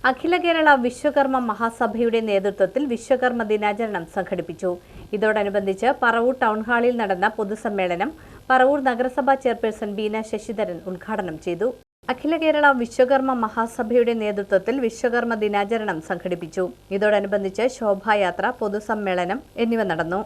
അഖില കേരള വിശ്വകർമ്മ മഹാസഭയുടെ നേതൃത്വത്തിൽ വിശ്വകർമ്മ ദിനാചരണം സംഘടിപ്പിച്ചു. ഇതോടനുബന്ധിച്ച് പറവൂർ ടൗൺ ഹാളിൽ നടന്ന പൊതുസമ്മേളനം പറവൂർ നഗരസഭാ ചെയർപേഴ്സൺ ബീന ശശിധരൻ ഉദ്ഘാടനം ചെയ്തു. അഖില കേരള വിശ്വകർമ്മ മഹാസഭയുടെ നേതൃത്വത്തിൽ വിശ്വകർമ്മ ദിനാചരണം സംഘടിപ്പിച്ചു. ഇതോടനുബന്ധിച്ച് ശോഭായാത്ര, പൊതുസമ്മേളനം എന്നിവ നടന്നു.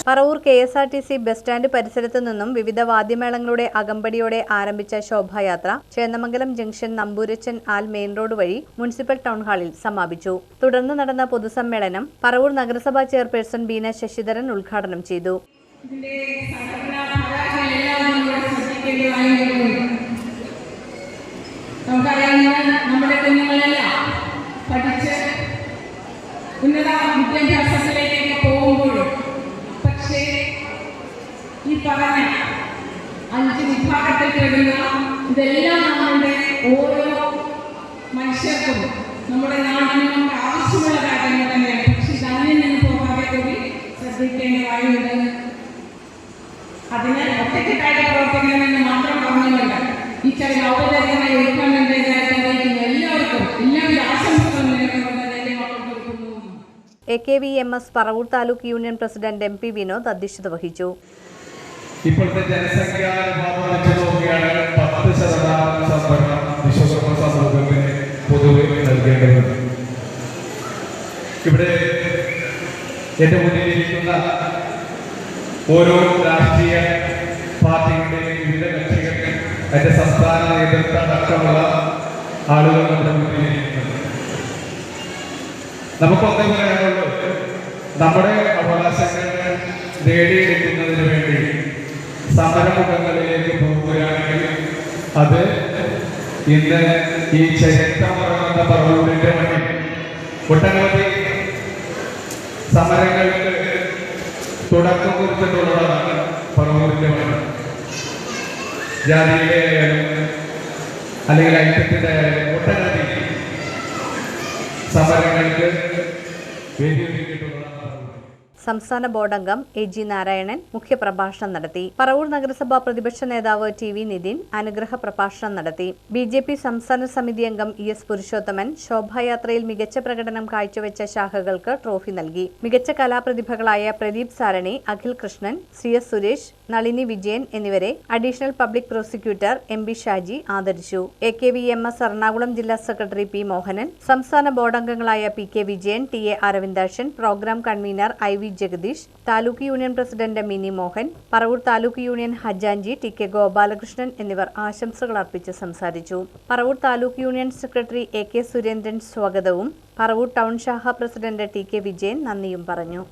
പറവൂർ KSRTC ബസ് സ്റ്റാൻഡ് പരിസരത്തു നിന്നും വിവിധ വാദ്യമേളങ്ങളുടെ അകമ്പടിയോടെ ആരംഭിച്ച ശോഭായാത്ര Chennamangalam junction Nambooriachan Aal main road വഴി മുനിസിപ്പൽ ടൗൺ ഹാളിൽ സമാപിച്ചു. തുടർന്ന് നടന്ന പൊതുസമ്മേളനം പറവൂർ നഗരസഭാ ചെയർപേഴ്സൺ ബീന ശശിധരൻ ഉദ്ഘാടനം ചെയ്തു. നമ്മുടെ കുഞ്ഞുങ്ങളെല്ലാം പഠിച്ച് ഉന്നത വിദ്യാഭ്യാസത്തിലേക്ക് പോകുമ്പോഴും പക്ഷേ ഈ പറഞ്ഞ 5 വിഭാഗത്തിൽ പെടുന്ന ഇതെല്ലാം നമ്മളുടെ ഓരോ മനുഷ്യർക്കും നമ്മുടെ നാടിനും ആവശ്യമുള്ള കാര്യങ്ങൾ തന്നെയാണ്. പക്ഷെ ഇതന്നിൽ നിന്ന് പോകാതെ കൂടി ശ്രദ്ധിക്കേണ്ട കാര്യമുണ്ട്. അതിന് ഒറ്റക്കെട്ടായിട്ട് പ്രവർത്തിക്കണമെന്ന് മാത്രം പറഞ്ഞുകൊണ്ട് ഈ ചടങ്ങ് ഔപചാരികമായി ഉദ്ഘാടനം എല്ലാവർക്കും എല്ലാവിധ ആശംസകളും നേരുന്നു. AKVMS Paravur taluk union president MP Vinod അധ്യക്ഷത വഹിച്ചു. ഇപ്പോഴത്തെ ജനസംഖ്യാനുപാതം വെച്ച് നോക്കിയാണ് 10% സംവരണം വിശ്വകർമ്മ സമൂഹത്തിന് പൊതുവെ നൽകേണ്ടതുണ്ട്. ഇവിടെ എന്റെ മുന്നിലിരിക്കുന്ന ഓരോ രാഷ്ട്രീയ പാർട്ടികളുടെയും വിവിധ കക്ഷികൾക്ക് അതിന്റെ സംസ്ഥാന നേതൃത്വം അടക്കമുള്ള ആളുകൾ നമ്മുടെ മുന്നിലിരിക്കുന്നത്. നമുക്കൊന്നേ പറയാനുള്ളൂ, നമ്മുടെ അവകാശങ്ങൾ നേടിയെടുക്കുന്നതിന് വേണ്ടി സമരമുഖങ്ങളിലേക്ക് പോകുകയാണ് അത് ഇന്ന് ഈ ചരിത്രമുറങ്ങുന്ന പറവൂരിന്റെ മണ്ണിൽ ഒട്ടനവധി സമരങ്ങൾക്ക് തുടക്കം കുറിച്ചിട്ടുള്ളതാണ് പറവൂരിന്റെ മണ്ണ്. ജാതിയുടെ ആയാലും അല്ലെങ്കിൽ ഐക്യത്തിന്റെ ആയാലും ഒട്ടനവധി സമരങ്ങൾക്ക് വേദിയൊരുക്കിയിട്ടുള്ളതാണ്. സംസ്ഥാന ബോർഡ് അംഗം എ.ജി. നാരായണൻ മുഖ്യപ്രഭാഷണം നടത്തി. പറവൂർ നഗരസഭാ പ്രതിപക്ഷ നേതാവ് ടി.വി. നിതിൻ അനുഗ്രഹ പ്രഭാഷണം നടത്തി. ബി.ജെ.പി. സംസ്ഥാന സമിതി അംഗം ഇ.എസ്. പുരുഷോത്തമൻ ശോഭായാത്രയിൽ മികച്ച പ്രകടനം കാഴ്ചവെച്ച ശാഖകൾക്ക് ട്രോഫി നൽകി. മികച്ച കലാപ്രതിഭകളായ പ്രദീപ് സാരണി, അഖിൽ കൃഷ്ണൻ, സി.എസ്. സുരേഷ്, നളിനി വിജയൻ എന്നിവരെ അഡീഷണൽ പബ്ലിക് പ്രോസിക്യൂട്ടർ എം.ബി. ഷാജി ആദരിച്ചു. എ.കെ.വി.എം.എസ്. എറണാകുളം ജില്ലാ സെക്രട്ടറി പി. മോഹനൻ, സംസ്ഥാന ബോർഡ് അംഗങ്ങളായ P K. Vijayan, T A. Aravindakshan, program convener I V. Jagadish, taluk union president Mini Mohan, Paravur taluk union ഹജാൻജി, ടി.കെ. ഗോപാലകൃഷ്ണൻ എന്നിവർ ആശംസകൾ അർപ്പിച്ച് സംസാരിച്ചു. Paravur taluk union secretary A K. Surendran സ്വാഗതവും പറവൂർ ടൗൺ ശാഖ പ്രസിഡന്റ് ടി.കെ. വിജയൻ നന്ദിയും പറഞ്ഞു.